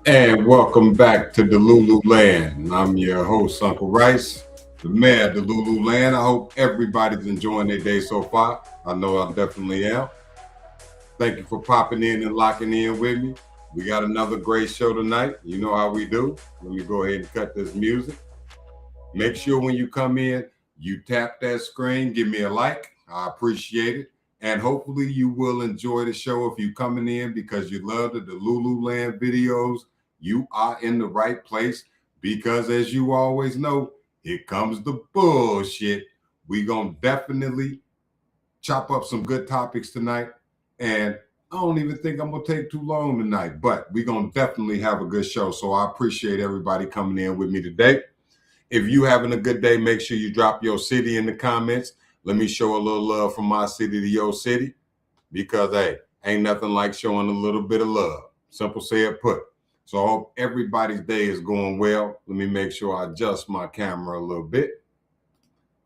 And welcome back to DeLuLu Land. I'm your host, Uncle Rice, the mayor of DeLuLu Land. I hope everybody's enjoying their day so far. I know I definitely am. Thank you for popping in and locking in with me. We got another great show tonight. You know how we do. Let me go ahead and cut this music. Make sure when you come in, you tap that screen, give me a like. I appreciate it. And hopefully you will enjoy the show if you're coming in because you love the DeLuLu Land videos. You are in the right place because, as you always know, here comes the bullshit. We're going to definitely chop up some good topics tonight. And I don't even think I'm going to take too long tonight, but we're going to definitely have a good show. So I appreciate everybody coming in with me today. If you having a good day, make sure you drop your city in the comments. Let me show a little love from my city to your city because, hey, ain't nothing like showing a little bit of love. Simple said put. So I hope everybody's day is going well. Let me make sure I adjust my camera a little bit.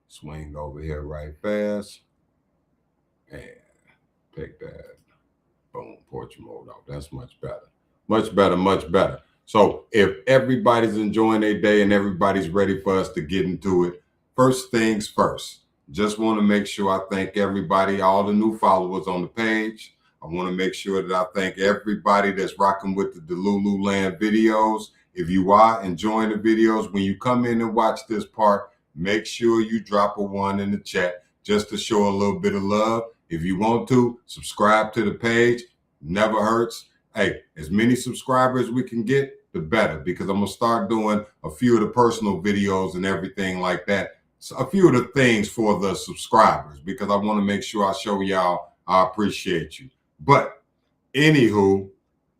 Swing over here right fast. And take that. Boom, portrait mode off. That's much better. Much better, much better. So if everybody's enjoying their day and everybody's ready for us to get into it, first things first, just want to make sure I thank everybody, all the new followers on the page. I want to make sure that I thank everybody that's rocking with the DeLuLu Land videos. If you are enjoying the videos, when you come in and watch this part, make sure you drop a 1 in the chat just to show a little bit of love. If you want to, subscribe to the page. Never hurts. Hey, as many subscribers we can get, the better, because I'm going to start doing a few of the personal videos and everything like that. So a few of the things for the subscribers, because I want to make sure I show y'all I appreciate you. But anywho,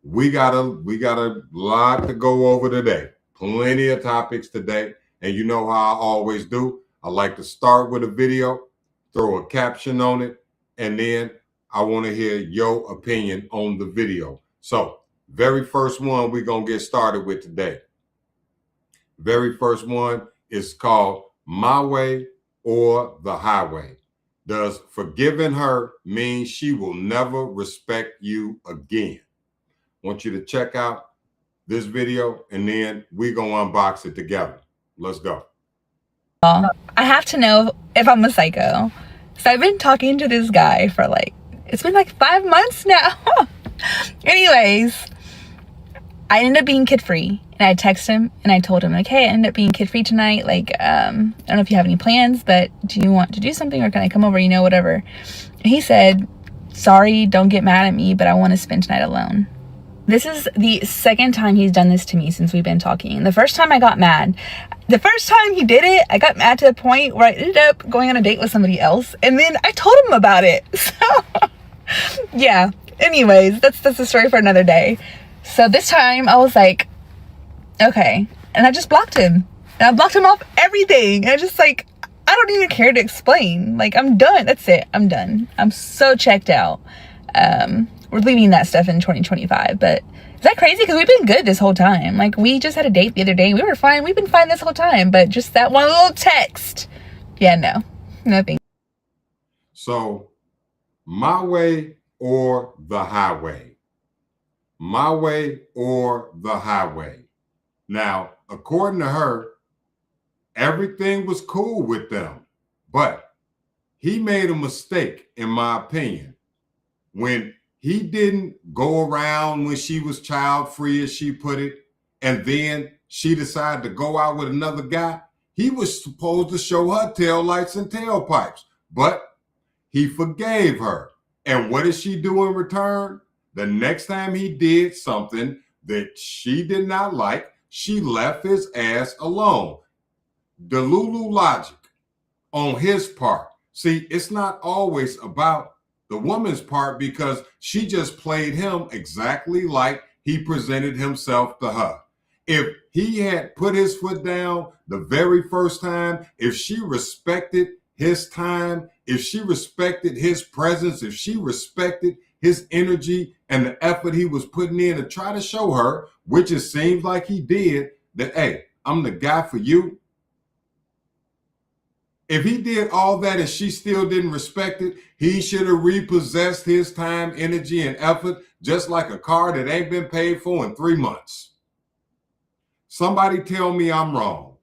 we got a lot to go over today. Plenty of topics today. And you know how I always do. I like to start with a video, throw a caption on it, and then I want to hear your opinion on the video. So, very first one we're going to get started with today. Very first one is called My Way or the Highway. Does forgiving her mean she will never respect you again? I want you to check out this video and then we're going to unbox it together. Let's go. I have to know if I'm a psycho. So I've been talking to this guy for it's been 5 months now. Anyways, I ended up being kid-free and I texted him and I told him hey, I ended up being kid-free tonight. I don't know if you have any plans, but do you want to do something or can I come over, whatever. And he said, sorry, don't get mad at me, but I want to spend tonight alone. This is the second time he's done this to me since we've been talking. The first time I got mad. The first time he did it, I got mad to the point where I ended up going on a date with somebody else. And then I told him about it. So, yeah. Anyways, that's a story for another day. So this time I was like, okay. And I just blocked him. And I blocked him off everything. And I just I don't even care to explain. I'm done. That's it. I'm done. I'm so checked out. We're leaving that stuff in 2025, but is that crazy? Because we've been good this whole time. We just had a date the other day. We were fine. We've been fine this whole time, but just that one little text. Yeah, no, nothing. So, my way or the highway? My way or the highway? Now, according to her, everything was cool with them, but he made a mistake, in my opinion, when he didn't go around when she was child free, as she put it, and then she decided to go out with another guy. He was supposed to show her taillights and tailpipes, but he forgave her. And what did she do in return? The next time he did something that she did not like, she left his ass alone. DeLuLu logic on his part. See, it's not always about the woman's part because she just played him exactly like he presented himself to her. If he had put his foot down the very first time, if she respected his time, if she respected his presence, if she respected his energy and the effort he was putting in to try to show her, which it seems like he did, that, hey, I'm the guy for you. If he did all that and she still didn't respect it, he should have repossessed his time, energy, and effort just like a car that ain't been paid for in 3 months. Somebody tell me I'm wrong.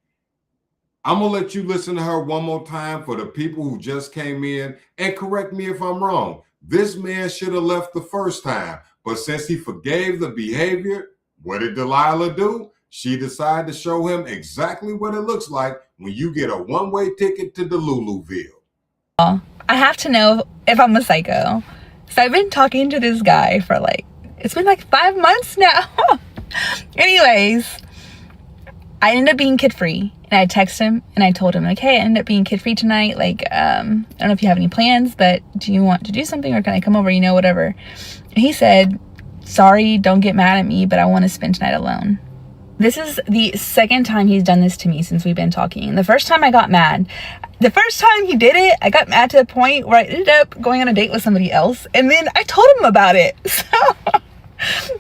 I'm going to let you listen to her one more time for the people who just came in and correct me if I'm wrong. This man should have left the first time, but since he forgave the behavior, what did Delilah do? She decided to show him exactly what it looks like when you get a one-way ticket to DeLuLuville. I have to know if I'm a psycho. So I've been talking to this guy for it's been like 5 months now. Anyways, I ended up being kid-free. And I texted him and I told him, hey, I ended up being kid-free tonight. I don't know if you have any plans, but do you want to do something or can I come over, whatever. And he said, sorry, don't get mad at me, but I want to spend tonight alone. This is the second time he's done this to me since we've been talking. The first time I got mad. The first time he did it, I got mad to the point where I ended up going on a date with somebody else. And then I told him about it. So,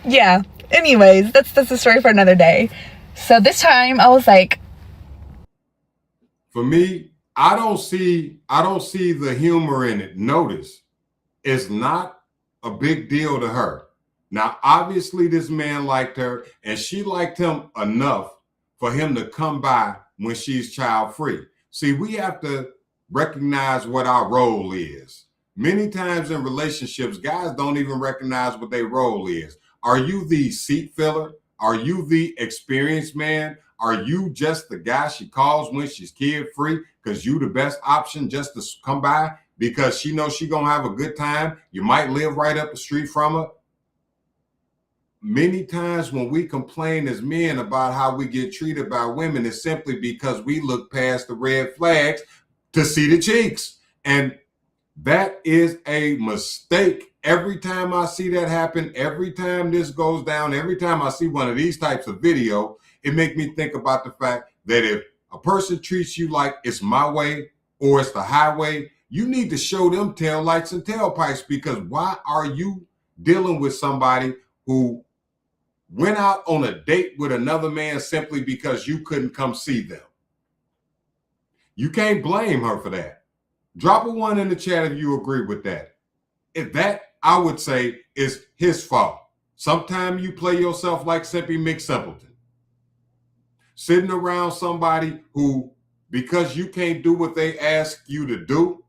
yeah. Anyways, that's a story for another day. So this time I was like, for me, I don't see the humor in it. Notice, it's not a big deal to her. Now, obviously, this man liked her, and she liked him enough for him to come by when she's child-free. See, we have to recognize what our role is. Many times in relationships, guys don't even recognize what their role is. Are you the seat filler? Are you the experienced man? Are you just the guy she calls when she's kid-free because you the best option just to come by because she knows she gonna have a good time? You might live right up the street from her. Many times when we complain as men about how we get treated by women, it's simply because we look past the red flags to see the cheeks. And that is a mistake. Every time I see that happen, every time this goes down, every time I see one of these types of video, it makes me think about the fact that if a person treats you like it's my way or it's the highway, you need to show them taillights and tailpipes, because why are you dealing with somebody who went out on a date with another man simply because you couldn't come see them? You can't blame her for that. Drop a 1 in the chat if you agree with that. If that, I would say, is his fault. Sometimes you play yourself like Simpy McSimpleton. Sitting around somebody who, because you can't do what they ask you to do,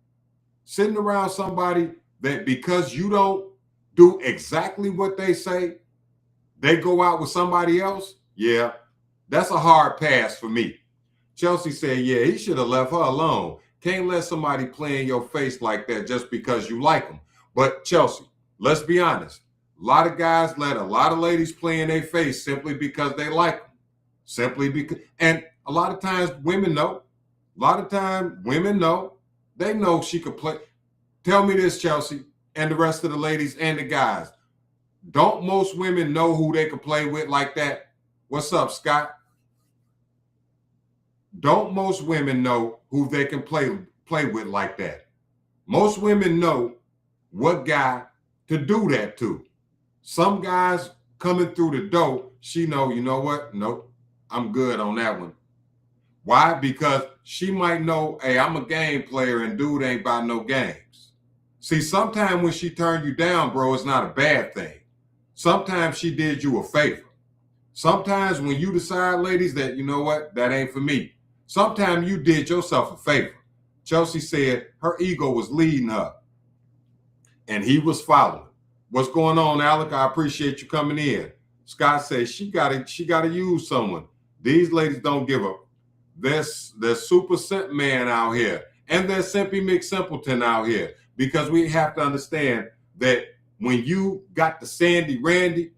sitting around somebody that because you don't do exactly what they say, they go out with somebody else. Yeah, that's a hard pass for me. Chelsea said, yeah, he should have left her alone. Can't let somebody play in your face like that just because you like them. But Chelsea, let's be honest. A lot of guys let a lot of ladies play in their face simply because they like them. Simply because, and a lot of times women know. A lot of times women know. They know she could play. Tell me this, Chelsea, and the rest of the ladies and the guys. Don't most women know who they could play with like that? What's up, Scott? Don't most women know who they can play with like that? Most women know what guy to do that to. Some guys coming through the door, she know, you know what? Nope, I'm good on that one. Why? Because she might know, hey, I'm a game player and dude ain't about no games. See, sometimes when she turned you down, bro, it's not a bad thing. Sometimes she did you a favor. Sometimes when you decide, ladies, that, you know what, that ain't for me. Sometimes you did yourself a favor. Chelsea said her ego was leading her and he was following. What's going on, Alec? I appreciate you coming in. Scott says she gotta use someone. These ladies don't give up. There's Super Simp Man out here, and there's Simpy McSimpleton out here, because we have to understand that when you got the Sandy Randy,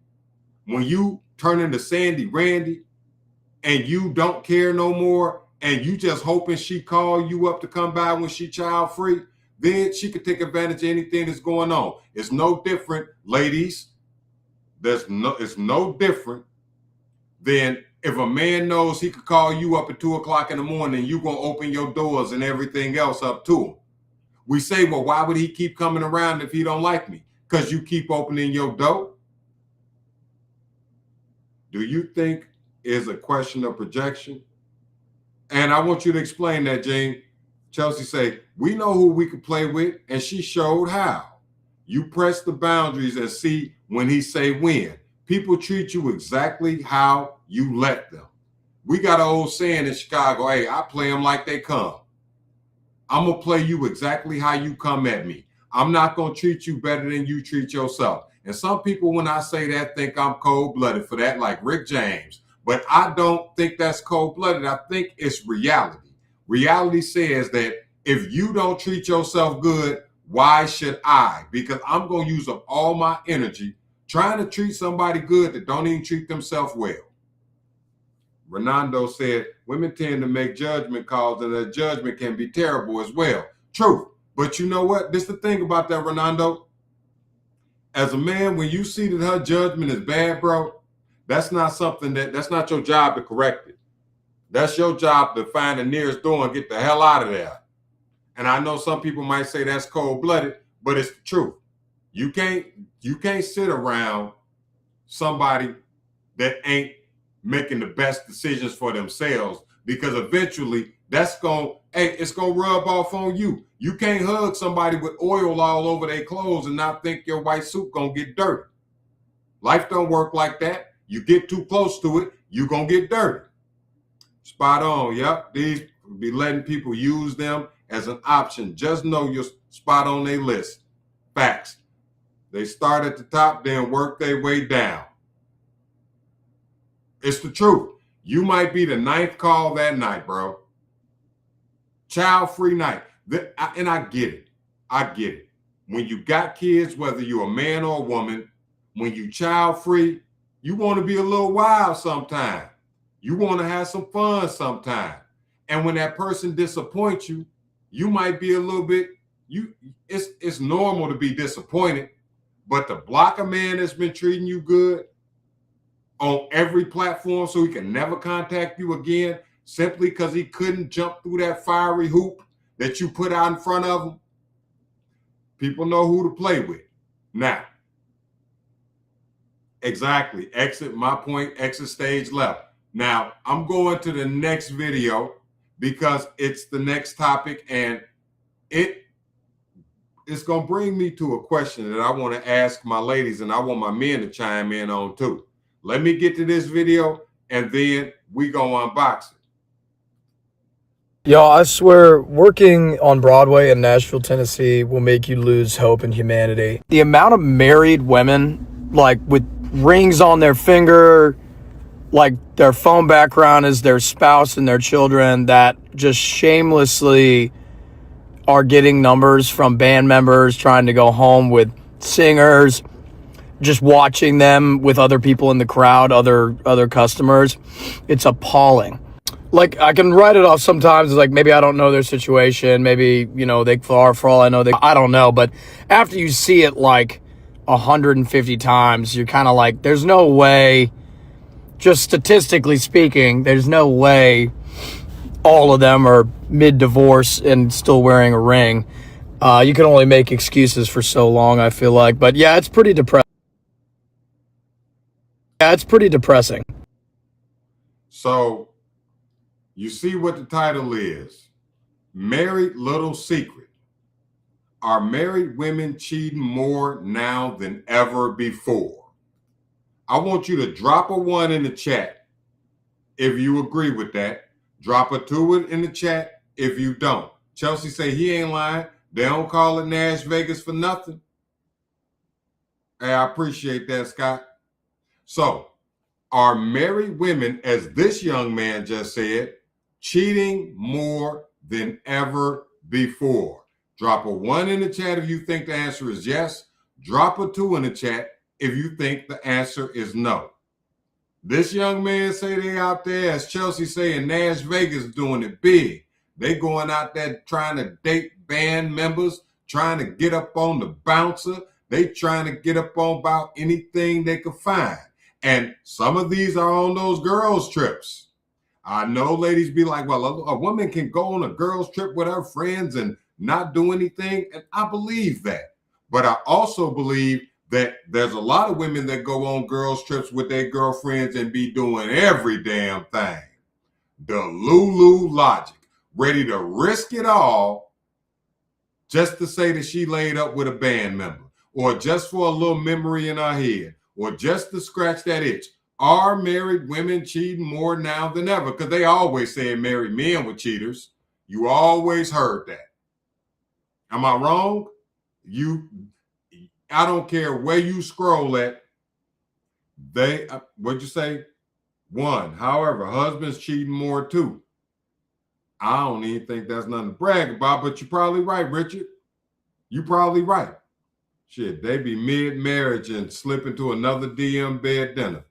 when you turn into Sandy Randy, and you don't care no more, and you just hoping she call you up to come by when she child free, then she could take advantage of anything that's going on. It's no different, ladies. It's no different than if a man knows he could call you up at 2 o'clock in the morning, you gonna open your doors and everything else up to him. We say, well, why would he keep coming around if he don't like me? Because you keep opening your door. Do you think is a question of projection? And I want you to explain that, Jane. Chelsea say, we know who we could play with, and she showed how. You press the boundaries and see when he say when. People treat you exactly how you let them. We got an old saying in Chicago, hey, I play them like they come. I'm going to play you exactly how you come at me. I'm not going to treat you better than you treat yourself. And some people, when I say that, think I'm cold-blooded for that, like Rick James. But I don't think that's cold-blooded. I think it's reality. Reality says that if you don't treat yourself good, why should I? Because I'm going to use up all my energy trying to treat somebody good that don't even treat themselves well. Renando said, women tend to make judgment calls and that judgment can be terrible as well. Truth. But you know what? This is the thing about that, Renando. As a man, when you see that her judgment is bad, bro, that's not your job to correct it. That's your job to find the nearest door and get the hell out of there. And I know some people might say that's cold-blooded, but it's the truth. You can't sit around somebody that ain't making the best decisions for themselves, because eventually it's gonna rub off on you. You can't hug somebody with oil all over their clothes and not think your white suit gonna get dirty. Life don't work like that. You get too close to it, you gonna get dirty. Spot on. Yep. These be letting people use them as an option. Just know you're spot on their list. Facts. They start at the top, then work their way down. It's the truth. You might be the 9th call that night, bro. Child-free night. And I get it. I get it. When you got kids, whether you're a man or a woman, when you child-free, you want to be a little wild sometime. You want to have some fun sometime. And when that person disappoints you, you might be a little bit, it's normal to be disappointed, but to block a man that's been treating you good on every platform so he can never contact you again simply because he couldn't jump through that fiery hoop that you put out in front of him, people know who to play with. Now, exactly, exit stage left. Now, I'm going to the next video because it's the next topic, and it's going to bring me to a question that I want to ask my ladies, and I want my men to chime in on too. Let me get to this video, and then we go unbox it. Yo, I swear, working on Broadway in Nashville, Tennessee will make you lose hope in humanity. The amount of married women, like with rings on their finger, like their phone background is their spouse and their children, that just shamelessly are getting numbers from band members trying to go home with singers, just watching them with other people in the crowd, other customers. It's appalling. Like, I can write it off sometimes as like, maybe I don't know their situation, maybe, they for all I know, I don't know. But after you see it like 150 times, you're kind of like, there's no way, just statistically speaking, there's no way all of them are mid-divorce and still wearing a ring. You can only make excuses for so long, I feel like. But yeah, it's pretty depressing. So, you see what the title is. Married Little Secret. Are married women cheating more now than ever before? I want you to drop a 1 in the chat if you agree with that. Drop a 2 in the chat if you don't. Chelsea say he ain't lying. They don't call it Nash Vegas for nothing. Hey, I appreciate that, Scott. So, are married women, as this young man just said, cheating more than ever before? Drop a 1 in the chat if you think the answer is yes. Drop a 2 in the chat if you think the answer is no. This young man say they out there, as Chelsea saying, Nash Vegas doing it big. They going out there trying to date band members, trying to get up on the bouncer. They trying to get up on about anything they could find. And some of these are on those girls' trips. I know ladies be like, well, a woman can go on a girls' trip with her friends and not do anything. And I believe that. But I also believe that there's a lot of women that go on girls' trips with their girlfriends and be doing every damn thing. DeLuLu logic. Ready to risk it all just to say that she laid up with a band member, or just for a little memory in her head, or just to scratch that itch. Are married women cheating more now than ever? Because they always said married men were cheaters. You always heard that. Am I wrong? I don't care where you scroll at. What'd you say? One. However, husbands cheating more too. I don't even think that's nothing to brag about, but you're probably right, Richard. You're probably right. Shit, they be mid-marriage and slip into another DM bed dinner.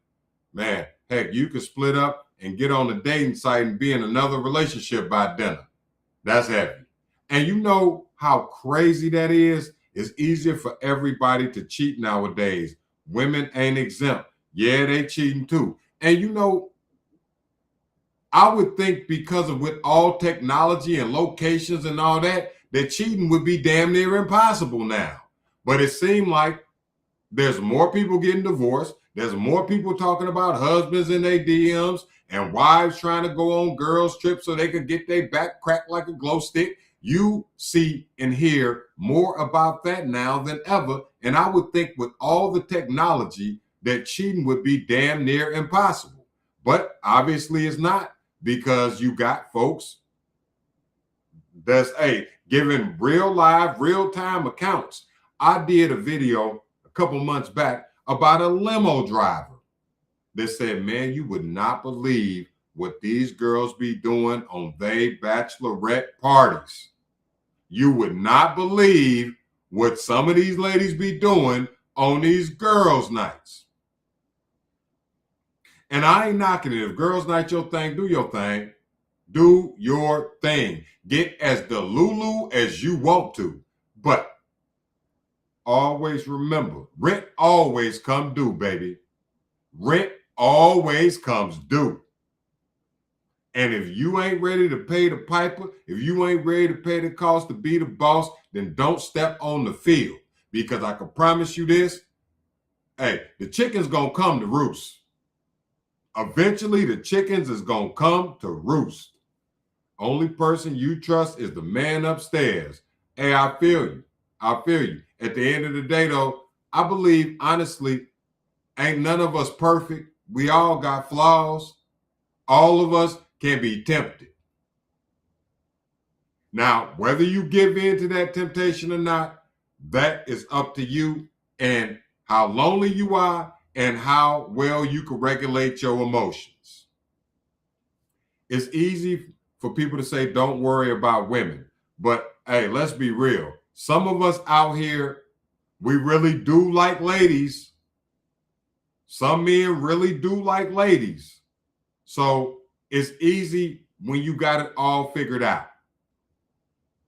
Man, heck, you could split up and get on a dating site and be in another relationship by dinner. That's heavy. And you know how crazy that is? It's easier for everybody to cheat nowadays. Women ain't exempt. Yeah, they cheating too. And you know, I would think because of with all technology and locations and all that cheating would be damn near impossible now. But it seemed like there's more people getting divorced. There's more people talking about husbands in their DMs and wives trying to go on girls' trips so they could get their back cracked like a glow stick. You see and hear more about that now than ever. And I would think with all the technology that cheating would be damn near impossible. But obviously it's not, because you got folks that's giving real live, real-time accounts. I did a video a couple months back about a limo driver that said, man, you would not believe what these girls be doing on their bachelorette parties. You would not believe what some of these ladies be doing on these girls' nights. And I ain't knocking it. If girls' night your thing, do your thing. Do your thing. Get as DeLuLu as you want to. But always remember, rent always come due, baby. Rent always comes due. And if you ain't ready to pay the piper, if you ain't ready to pay the cost to be the boss, then don't step on the field. Because I can promise you this, the chicken's gonna come to roost. Eventually, the chickens is gonna come to roost. Only person you trust is the man upstairs. I feel you. I feel you. At the end of the day, though, I believe, honestly, ain't none of us perfect. We all got flaws. All of us can be tempted. Now, whether you give in to that temptation or not, that is up to you and how lonely you are and how well you can regulate your emotions. It's easy for people to say, don't worry about women. But hey, let's be real. Some of us out here, we really do like ladies. Some men really do like ladies. So it's easy when you got it all figured out.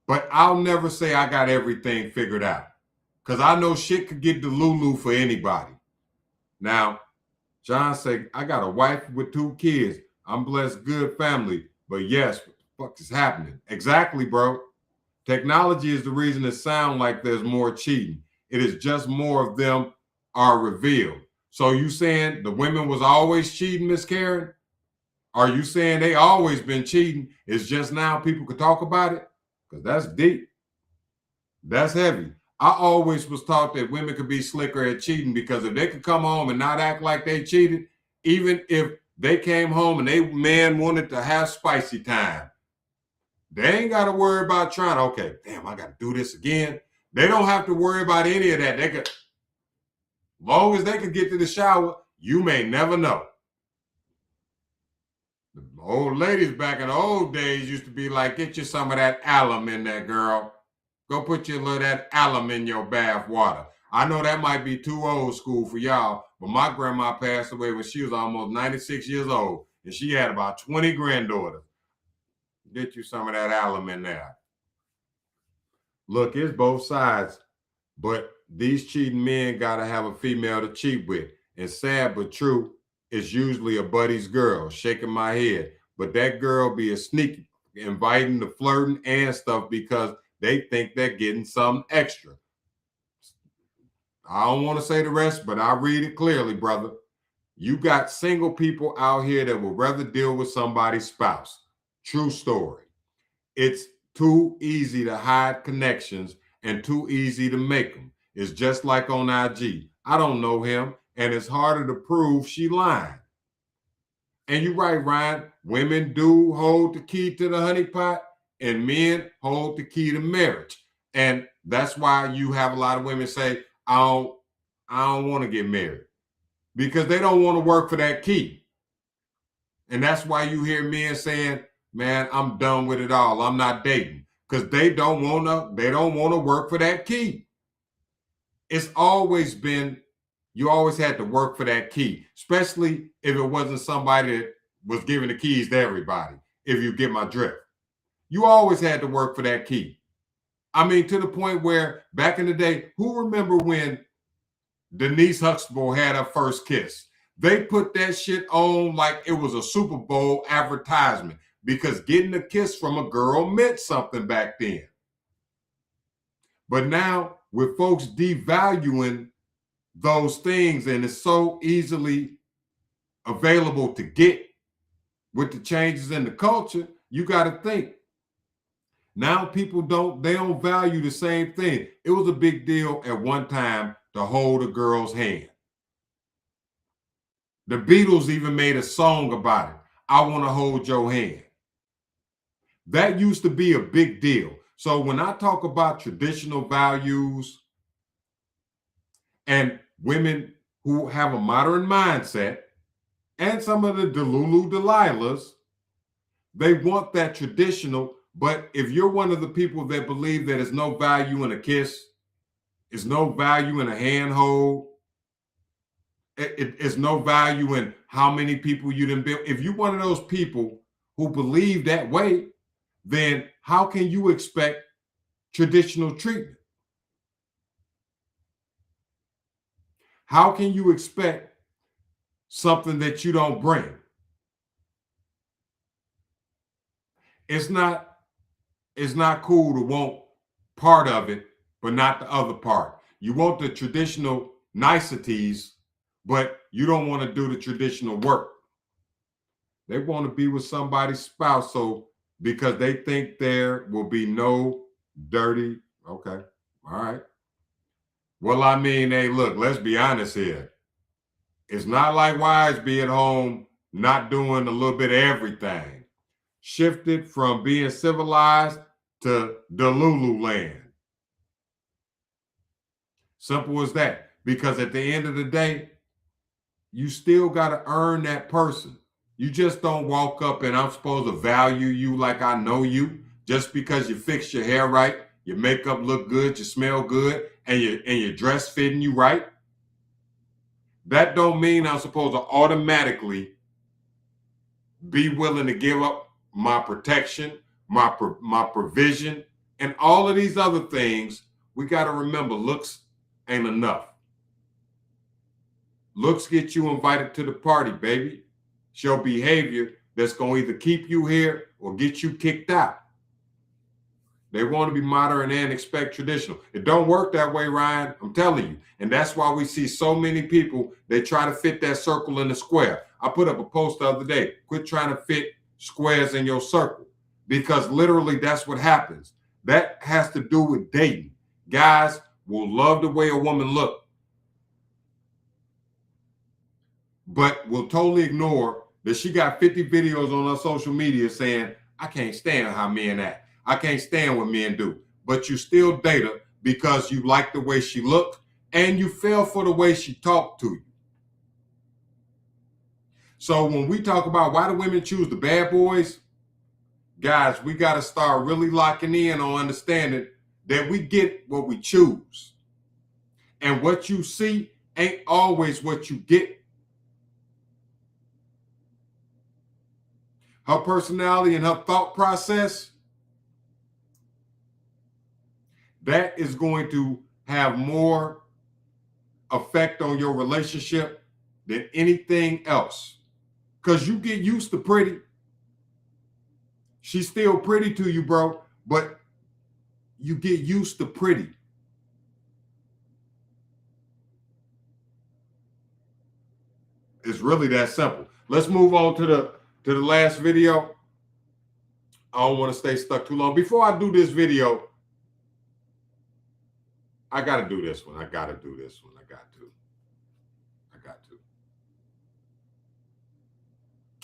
But I'll never say I got everything figured out, because I know shit could get DeLuLu for anybody. Now, John said, I got a wife with 2 kids. I'm blessed, good family. But yes, what the fuck is happening? Exactly, bro. Technology is the reason it sounds like there's more cheating. It is just more of them are revealed. So you saying the women was always cheating, Miss Karen? Are you saying they always been cheating? It's just now people could talk about it? Because that's deep. That's heavy. I always was taught that women could be slicker at cheating, because if they could come home and not act like they cheated, even if they came home and they man wanted to have spicy time, they ain't got to worry about trying, okay, damn, I got to do this again. They don't have to worry about any of that. They could, long as they could get to the shower, you may never know. The old ladies back in the old days used to be like, get you some of that alum in there, girl. Go put your little that alum in your bath water. I know that might be too old school for y'all, but my grandma passed away when she was almost 96 years old, and she had about 20 granddaughters. Get you some of that alum in there. Look, it's both sides, but these cheating men got to have a female to cheat with. And sad but true, it's usually a buddy's girl. Shaking my head. But that girl be a sneaky, inviting the flirting and stuff because they think they're getting something extra. I don't want to say the rest, but I read it clearly, brother. You got single people out here that would rather deal with somebody's spouse. True story. It's too easy to hide connections and too easy to make them. It's just like on IG. I don't know him, and it's harder to prove she lying. And you're right, Ryan. Women do hold the key to the honeypot, and men hold the key to marriage. And that's why you have a lot of women say, I don't want to get married, because they don't want to work for that key. And that's why you hear men saying, man, I'm done with it all. I'm not dating. Because they don't want to work for that key. It's always been, you always had to work for that key, especially if it wasn't somebody that was giving the keys to everybody, if you get my drift. You always had to work for that key. I mean, to the point where back in the day, who remember when Denise Huxtable had her first kiss? They put that shit on like it was a Super Bowl advertisement, because getting a kiss from a girl meant something back then. But now, with folks devaluing those things, and it's so easily available to get with the changes in the culture, you got to think. Now people don't value the same thing. It was a big deal at one time to hold a girl's hand. The Beatles even made a song about it. I want to hold your hand. That used to be a big deal. So when I talk about traditional values and women who have a modern mindset, and some of the DeLuLu Delilahs, they want that traditional. But if you're one of the people that believe that there's no value in a kiss, there's no value in a handhold, it's no value in how many people you done build. If you're one of those people who believe that way, then how can you expect traditional treatment? How can you expect something that you don't bring? It's not cool to want part of it, but not the other part. You want the traditional niceties, but you don't want to do the traditional work. They want to be with somebody's spouse, so because they think there will be no dirty. Okay, all right. Well, I mean, hey, look, let's be honest here. It's not like wives be at home not doing a little bit of everything. Shifted from being civilized to DeLuLu land. Simple as that. Because at the end of the day, you still got to earn that person. You just don't walk up and I'm supposed to value you like I know you just because you fix your hair right, your makeup look good, you smell good, and your dress fitting you right. That don't mean I'm supposed to automatically be willing to give up my protection, my provision, and all of these other things. We got to remember, looks ain't enough. Looks get you invited to the party, baby. Show behavior that's going to either keep you here or get you kicked out. They want to be modern and expect traditional. It don't work that way, Ryan. I'm telling you. And that's why we see so many people, they try to fit that circle in the square. I put up a post the other day. Quit trying to fit squares in your circle, because literally that's what happens. That has to do with dating. Guys will love the way a woman looks, but will totally ignore that she got 50 videos on her social media saying, I can't stand how men act. I can't stand what men do. But you still date her because you like the way she looked and you fell for the way she talked to you. So when we talk about why do women choose the bad boys, guys, we got to start really locking in on understanding that we get what we choose. And what you see ain't always what you get. Her personality and her thought process, that is going to have more effect on your relationship than anything else. Because you get used to pretty. She's still pretty to you, bro, but you get used to pretty. It's really that simple. Let's move on to the last video. I don't want to stay stuck too long. Before I do this video, I got to do this one. I got to.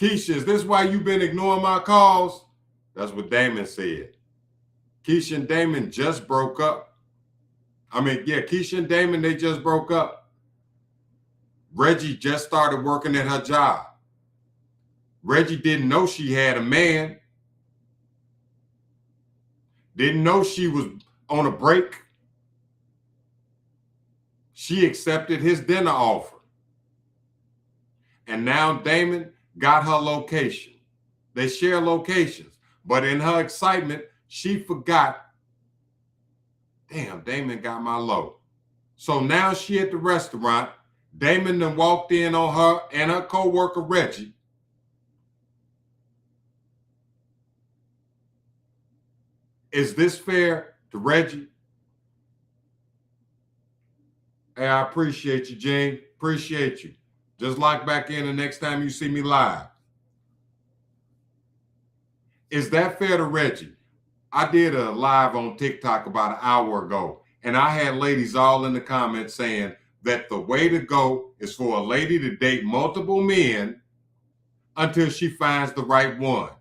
Keisha, is this why you've been ignoring my calls? That's what Damon said. Keisha and Damon just broke up. Keisha and Damon, they just broke up. Reggie just started working at her job. Reggie didn't know she had a man. Didn't know she was on a break. She accepted his dinner offer. And now Damon got her location. They share locations. But in her excitement, she forgot, damn, Damon got my low. So now she at the restaurant. Damon then walked in on her and her co-worker Reggie. Is this fair to Reggie? Hey, I appreciate you, Jane. Appreciate you. Just like back in the next time you see me live. Is that fair to Reggie? I did a live on TikTok about an hour ago, and I had ladies all in the comments saying that the way to go is for a lady to date multiple men until she finds the right one.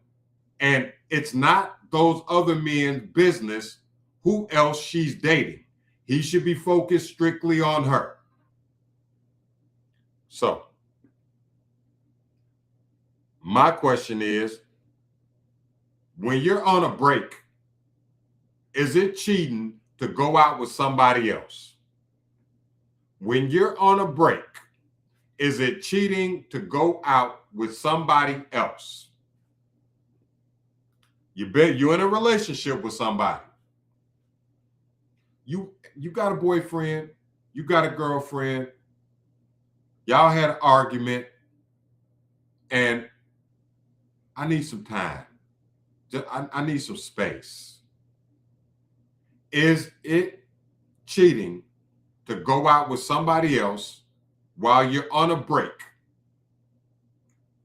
And it's not those other men's business who else she's dating. He should be focused strictly on her. So, my question is, when you're on a break, is it cheating to go out with somebody else? When you're on a break, is it cheating to go out with somebody else? You're in a relationship with somebody. You got a boyfriend, you got a girlfriend, y'all had an argument, and I need some time. I need some space. Is it cheating to go out with somebody else while you're on a break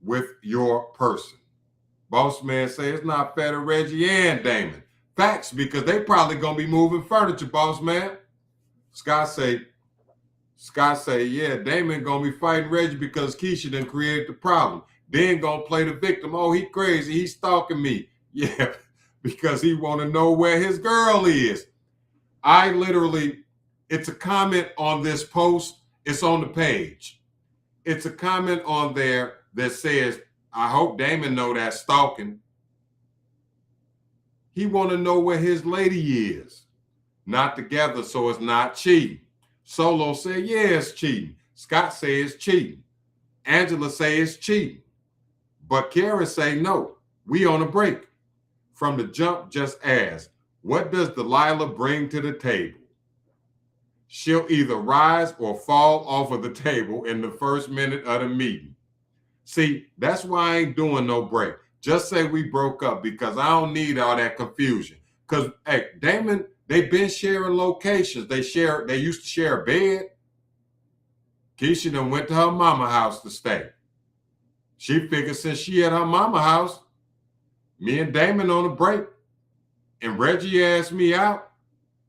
with your person? Boss man say it's not fair to Reggie and Damon. Facts, because they probably gonna be moving furniture, boss man. Scott say, yeah, Damon gonna be fighting Reggie because Keisha done created the problem. Then gonna play the victim. Oh, he crazy, he's stalking me. Yeah, because he wanna know where his girl is. It's a comment on this post. It's on the page. It's a comment on there that says, I hope Damon know that stalking. He want to know where his lady is. Not together, so it's not cheating. Solo say, yeah, it's cheating. Scott say it's cheating. Angela say it's cheating. But Karen say, no, we on a break. From the jump, just ask, what does Delilah bring to the table? She'll either rise or fall off of the table in the first minute of the meeting. See, that's why I ain't doing no break. Just say we broke up because I don't need all that confusion. Because, hey, Damon, they've been sharing locations. They used to share a bed. Keisha done went to her mama house to stay. She figured since she at her mama house, me and Damon on a break. And Reggie asked me out.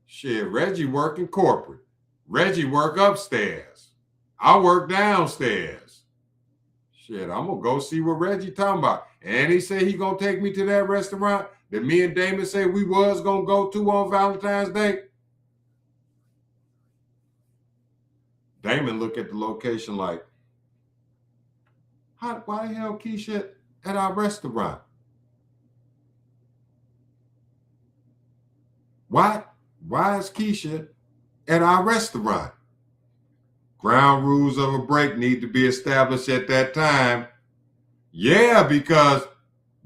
Shit, Reggie working corporate. Reggie work upstairs. I work downstairs. Shit, I'm gonna go see what Reggie talking about. And he said he gonna take me to that restaurant that me and Damon said we was gonna go to on Valentine's Day. Damon looked at the location like, why the hell Keisha at our restaurant? Why is Keisha at our restaurant? Ground rules of a break need to be established at that time. Yeah, because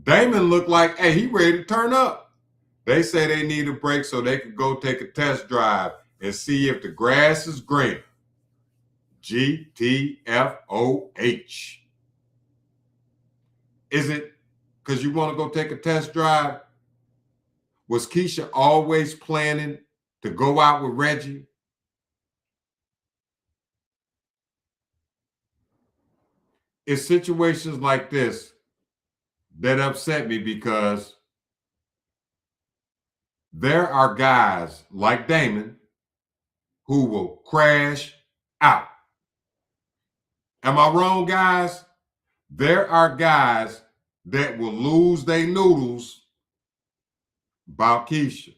Damon looked like, hey, he ready to turn up. They say they need a break so they could go take a test drive and see if the grass is greener. GTFOH. Is it because you want to go take a test drive? Was Keisha always planning to go out with Reggie? It's situations like this that upset me because there are guys like Damon who will crash out. Am I wrong, guys? There are guys that will lose their noodles about Keisha.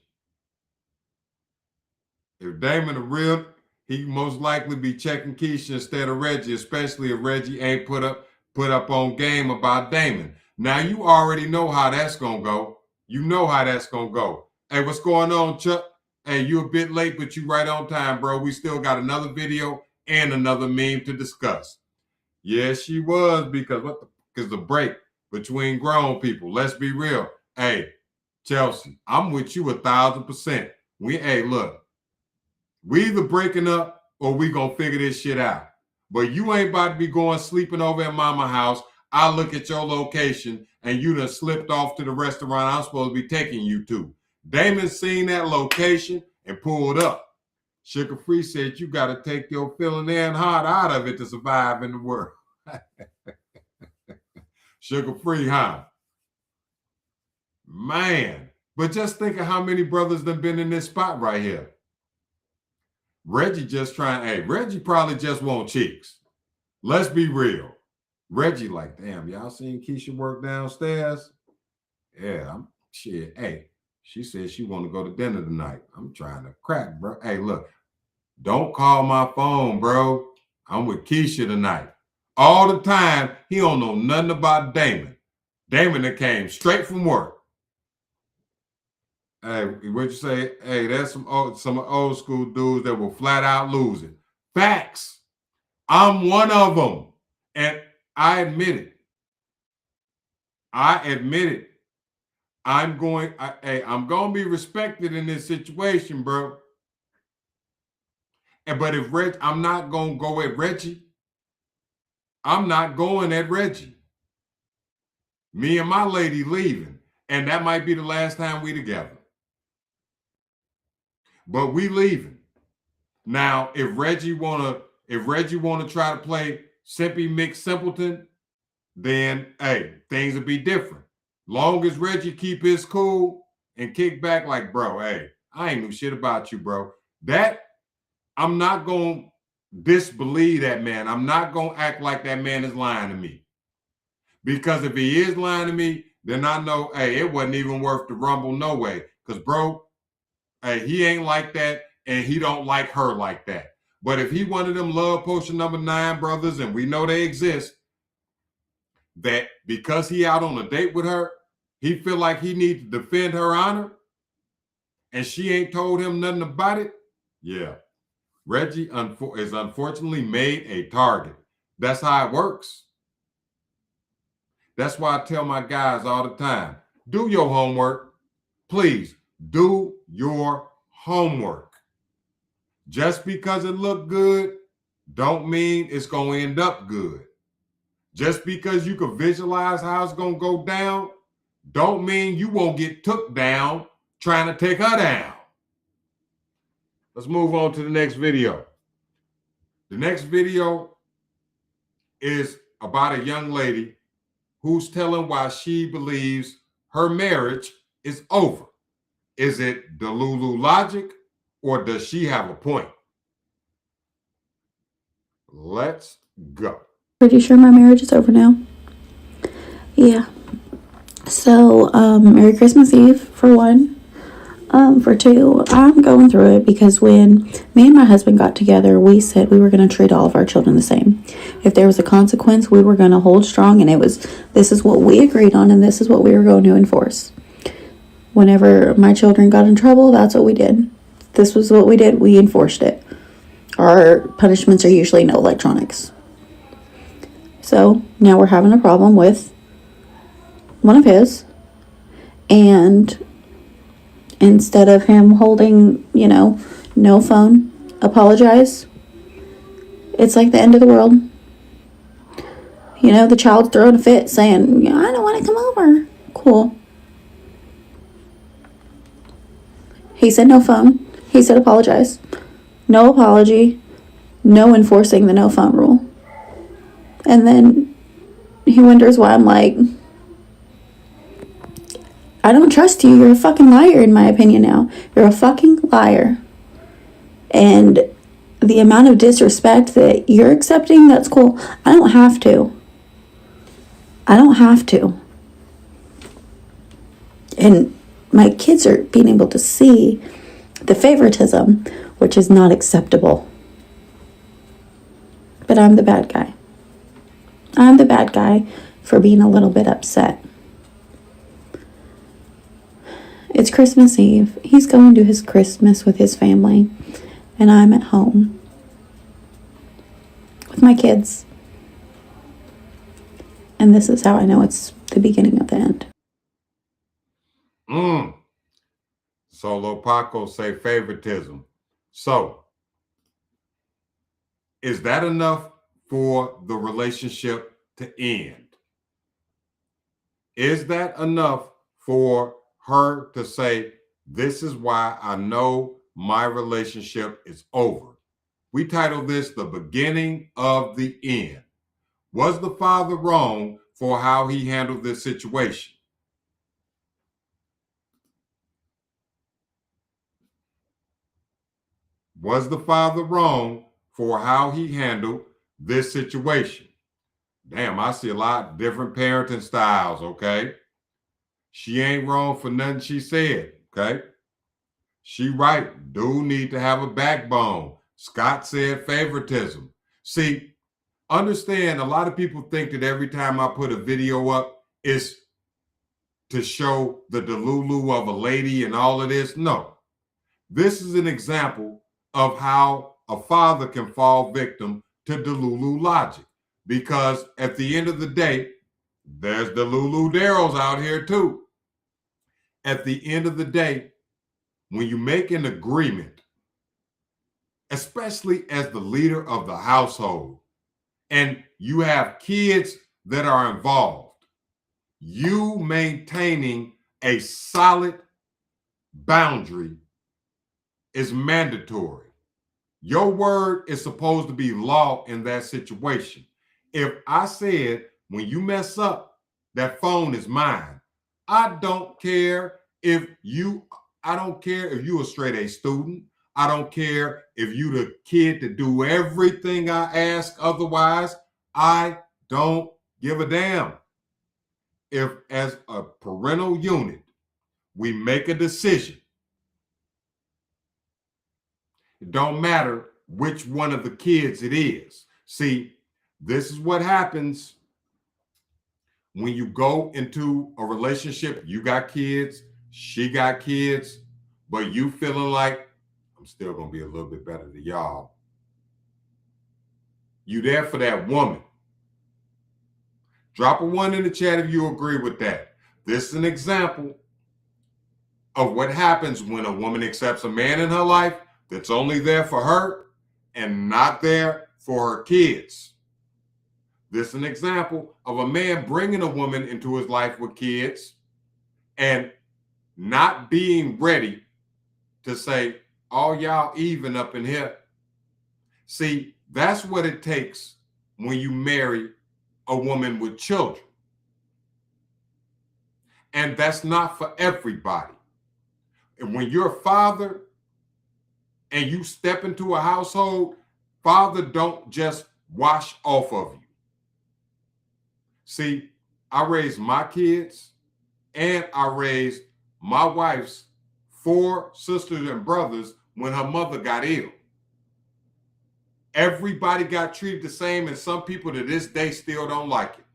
If Damon a real, he most likely be checking Keisha instead of Reggie, especially if Reggie ain't put up on game about Damon. Now you already know how that's gonna go. You know how that's gonna go. Hey, what's going on, Chuck? Hey, you a bit late, but you right on time, bro. We still got another video and another meme to discuss. Yes, she was, because the break between grown people. Let's be real. Hey, Chelsea, I'm with you 1,000%. Look, we either breaking up or we gonna figure this shit out. But you ain't about to be going sleeping over at mama house. I look at your location and you done slipped off to the restaurant I'm supposed to be taking you to. Damon seen that location and pulled up. Sugar Free said you got to take your feeling and heart out of it to survive in the world. Sugar Free, huh? Man. But just think of how many brothers done been in this spot right here. Reggie Reggie probably just want chicks. Let's be real. Reggie like, damn, y'all seen Keisha work downstairs? Yeah, shit. Hey, she said she want to go to dinner tonight. I'm trying to crack, bro. Hey, look, don't call my phone, bro. I'm with Keisha tonight. All the time, he don't know nothing about Damon. Damon that came straight from work. Hey, what you say? Hey, that's some old school dudes that will flat out lose it. Facts. I'm one of them. And I admit it. I'm going to be respected in this situation, bro. But if I'm not going to go at Reggie. I'm not going at Reggie. Me and my lady leaving. And that might be the last time we together. But we leaving. Now, if Reggie wanna try to play Simpy Mix Simpleton, then hey, things will be different. Long as Reggie keep his cool and kick back like, bro, hey, I ain't knew shit about you, bro. That I'm not gonna disbelieve that man. I'm not gonna act like that man is lying to me. Because if he is lying to me, then I know, hey, it wasn't even worth the rumble, no way. Because, bro, hey, he ain't like that, and he don't like her like that. But if he one of them love potion number 9 brothers, and we know they exist, that because he out on a date with her, he feel like he needs to defend her honor, and she ain't told him nothing about it, yeah. Reggie is unfortunately made a target. That's how it works. That's why I tell my guys all the time, do your homework. Please, do your homework. Just because it look good, don't mean it's going to end up good. Just because you can visualize how it's going to go down, don't mean you won't get took down trying to take her down. Let's move on to the next video. The next video is about a young lady who's telling why she believes her marriage is over. Is it DeLuLu logic, or does she have a point? Let's go. Pretty sure my marriage is over now. Yeah. So, Merry Christmas Eve, for one. For two, I'm going through it because when me and my husband got together, we said we were going to treat all of our children the same. If there was a consequence, we were going to hold strong, and this is what we agreed on, and this is what we were going to enforce. Whenever my children got in trouble, that's what we did. This was what we did. We enforced it. Our punishments are usually no electronics. So now we're having a problem with one of his, and instead of him holding, no phone, apologize, it's like the end of the world. The child's throwing a fit saying, I don't want to come over. Cool. He said no phone. He said apologize. No apology. No enforcing the no phone rule. And then he wonders why I'm like, I don't trust you. You're a fucking liar, in my opinion now. You're a fucking liar. And the amount of disrespect that you're accepting, that's cool. I don't have to. I don't have to. And my kids are being able to see the favoritism, which is not acceptable. But I'm the bad guy. I'm the bad guy for being a little bit upset. It's Christmas Eve. He's going to his Christmas with his family, and I'm at home with my kids. And this is how I know it's the beginning of the end. Solo Paco say favoritism. So, is that enough for the relationship to end? Is that enough for her to say, this is why I know my relationship is over? We titled this The Beginning of the End. Was the father wrong for how he handled this situation? Was the father wrong for how he handled this situation? Damn, I see a lot of different parenting styles, okay? She ain't wrong for nothing she said, okay? She right. Dude need to have a backbone. Scott said favoritism. See, understand a lot of people think that every time I put a video up, it's to show the DeLuLu of a lady and all of this. No. This is an example of how a father can fall victim to DeLuLu logic. Because at the end of the day, there's DeLuLu Darryl's out here too. At the end of the day, when you make an agreement, especially as the leader of the household, and you have kids that are involved, you maintaining a solid boundary is mandatory. Your word is supposed to be law in that situation. If I said, when you mess up, that phone is mine, I don't care if you a straight A student. I don't care if you the kid to do everything I ask otherwise. I don't give a damn. If as a parental unit, we make a decision, it don't matter which one of the kids it is. See, this is what happens when you go into a relationship. You got kids, she got kids, but you feeling like, I'm still going to be a little bit better than y'all. You there for that woman. Drop a 1 in the chat if you agree with that. This is an example of what happens when a woman accepts a man in her life that's only there for her and not there for her kids. This is an example of a man bringing a woman into his life with kids and not being ready to say, all y'all even up in here. See, that's what it takes when you marry a woman with children. And that's not for everybody. And when you're a father and you step into a household, father don't just wash off of you. See, I raised my kids and I raised my wife's 4 sisters and brothers when her mother got ill. Everybody got treated the same, and some people to this day still don't like it.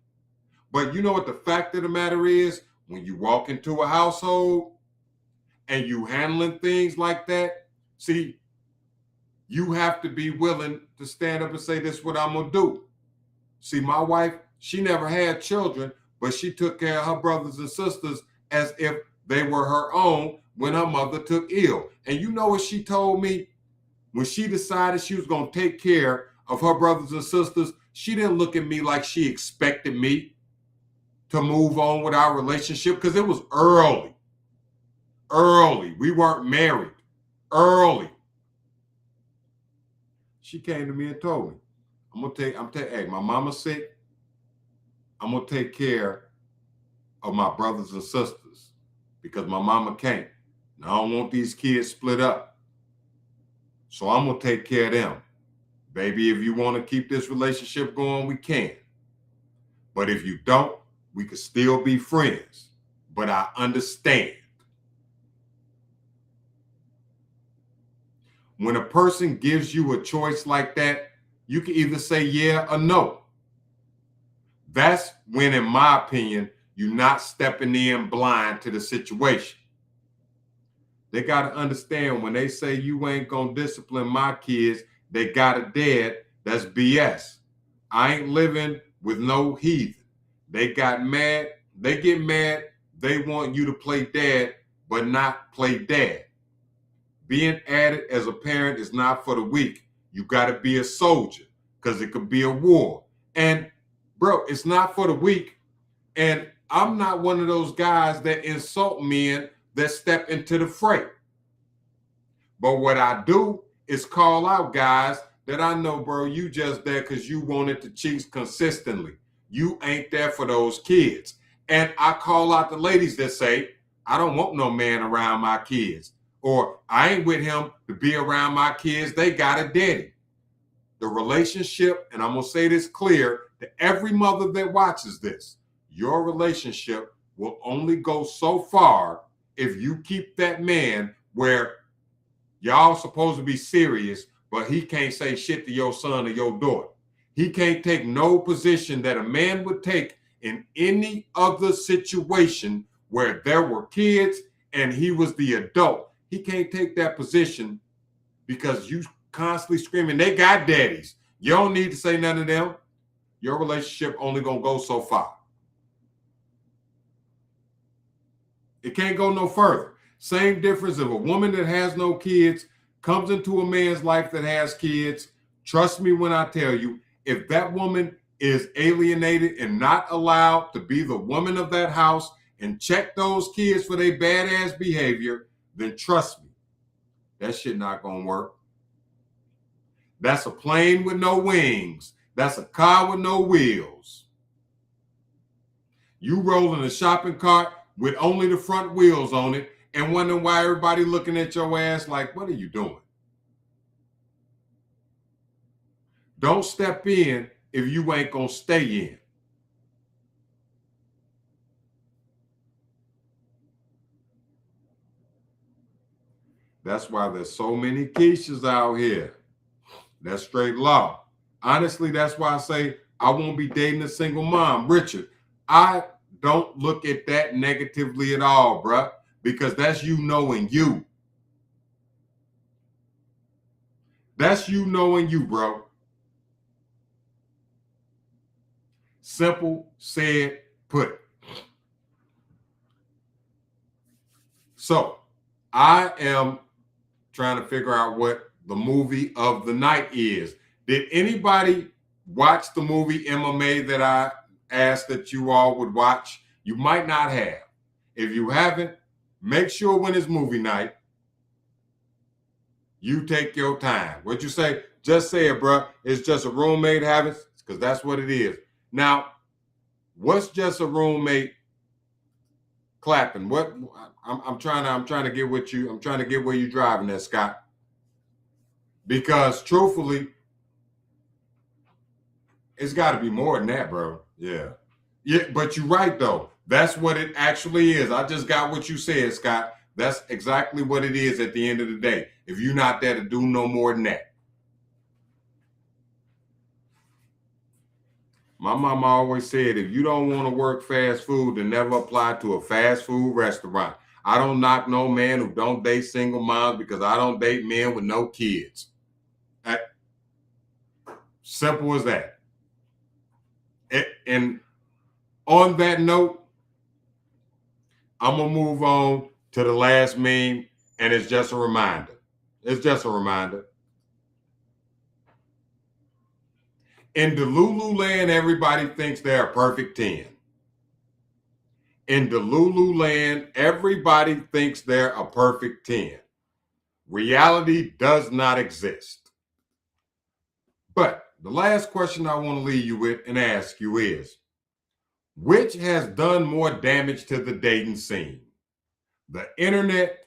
But you know what the fact of the matter is? When you walk into a household and you handling things like that, see, you have to be willing to stand up and say, this is what I'm going to do. See, my wife, she never had children, but she took care of her brothers and sisters as if they were her own when her mother took ill. And you know what she told me? When she decided she was going to take care of her brothers and sisters, she didn't look at me like she expected me to move on with our relationship, because it was early. We weren't married. Early. She came to me and told me, hey, my mama's sick. I'm going to take care of my brothers and sisters because my mama can't. And I don't want these kids split up. So I'm going to take care of them. Baby, if you want to keep this relationship going, we can. But if you don't, We could still be friends, but I understand. When a person gives you a choice like that, you can either say yeah or no. That's when, in my opinion, you're not stepping in blind to the situation. They got to understand when they say you ain't going to discipline my kids, they got a dad, that's BS. I ain't living with no heathen. They got mad. They get mad. They want you to play dad, but not play dad. Being added as a parent is not for the weak. You got to be a soldier because it could be a war. And bro, it's not for the weak. And I'm not one of those guys that insult men that step into the fray. But what I do is call out guys that I know, bro, you just there because you wanted the cheeks consistently. You ain't there for those kids. And I call out the ladies that say, I don't want no man around my kids. Or I ain't with him to be around my kids. They got a daddy. The relationship, and I'm going to say this clear to every mother that watches this, your relationship will only go so far if you keep that man where y'all supposed to be serious, but he can't say shit to your son or your daughter. He can't take no position that a man would take in any other situation where there were kids and he was the adult. He can't take that position because you constantly screaming, they got daddies. You don't need to say none of them. Your relationship only gonna go so far. It can't go no further. Same difference if a woman that has no kids comes into a man's life that has kids. Trust me when I tell you, if that woman is alienated and not allowed to be the woman of that house and check those kids for their badass behavior, then trust me, that shit not gonna work. That's a plane with no wings. That's a car with no wheels. You roll in a shopping cart with only the front wheels on it and wondering why everybody looking at your ass like, what are you doing? Don't step in if you ain't gonna stay in. That's why there's so many Keishas out here. That's straight law. Honestly, that's why I say I won't be dating a single mom. Richard, I don't look at that negatively at all, bruh, because that's you knowing you. That's you knowing you, bro. Simple, said, put it. So I am trying to figure out what the movie of the night is. Did anybody watch the movie MMA that I asked that you all would watch? You might not have. If you haven't, make sure when it's movie night, you take your time. What you say? Just say it, bro. It's just a roommate having, because that's what it is. Now, what's just a roommate clapping? What I'm trying to get what you. I'm trying to get where you driving at, Scott. Because truthfully, it's got to be more than that, bro. Yeah. But you're right though. That's what it actually is. I just got what you said, Scott. That's exactly what it is at the end of the day. If you're not there to do no more than that. My mama always said, if you don't want to work fast food, then never apply to a fast food restaurant. I don't knock no man who don't date single moms because I don't date men with no kids. Simple as that. And on that note, I'm going to move on to the last meme, and it's just a reminder. It's just a reminder. In DeLuLu land, everybody thinks they're a perfect 10. In DeLuLu land, everybody thinks they're a perfect 10. Reality does not exist. But the last question I want to leave you with and ask you is, which has done more damage to the dating scene? The internet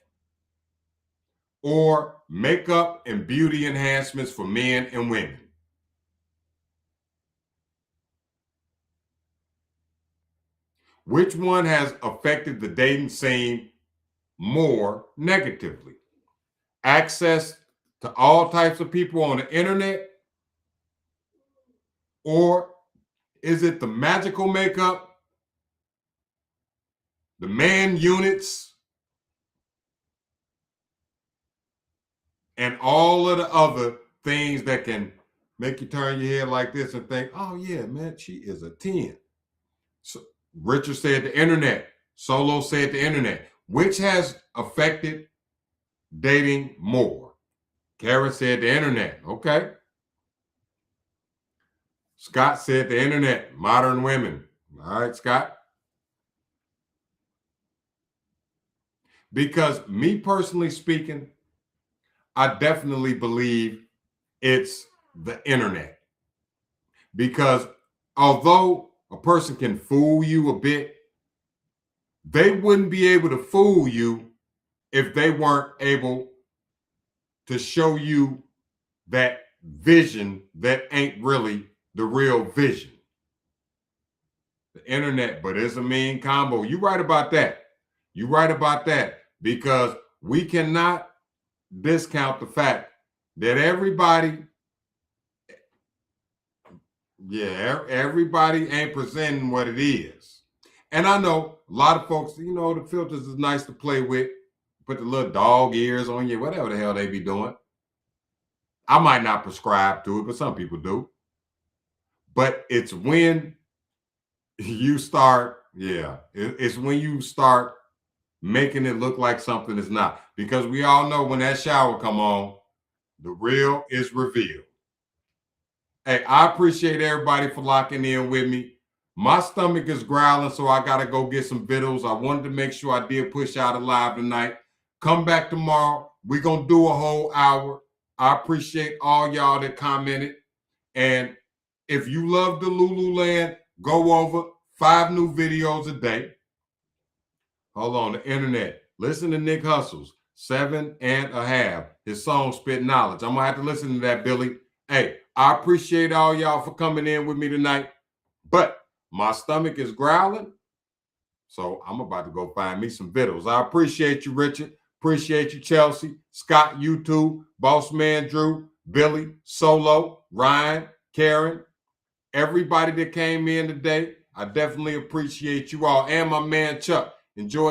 or makeup and beauty enhancements for men and women? Which one has affected the dating scene more negatively? Access to all types of people on the internet? Or is it the magical makeup, the man units, and all of the other things that can make you turn your head like this and think, oh yeah, man, she is a 10. So Richard said the internet. Solo said the internet. Which has affected dating more? Karen said the internet. Okay. Scott said the internet. Modern women. All right, Scott. Because me personally speaking, I definitely believe it's the internet. Because although a person can fool you a bit, they wouldn't be able to fool you if they weren't able to show you that vision that ain't really the real vision. The internet, but it's a mean combo. You right about that. You right about that. Because we cannot discount the fact that everybody ain't presenting what it is. And I know a lot of folks, the filters is nice to play with. Put the little dog ears on you, whatever the hell they be doing. I might not prescribe to it, but some people do. But it's when you start, it's when you start making it look like something is not. Because we all know when that shower come on, the real is revealed. Hey, I appreciate everybody for locking in with me. My stomach is growling, so I got to go get some vittles. I wanted to make sure I did push out a live tonight. Come back tomorrow. We're going to do a whole hour. I appreciate all y'all that commented. And if you love DeLuLu Land, go over 5 new videos a day. Hold on, the internet. Listen to Nick Hustle's 7.5. His song Spit Knowledge. I'm going to have to listen to that, Billy. Hey, I appreciate all y'all for coming in with me tonight. But my stomach is growling. So I'm about to go find me some vittles. I appreciate you, Richard. Appreciate you, Chelsea. Scott, YouTube, Boss Man Drew, Billy, Solo, Ryan, Karen, everybody that came in today. I definitely appreciate you all. And my man Chuck. Enjoy.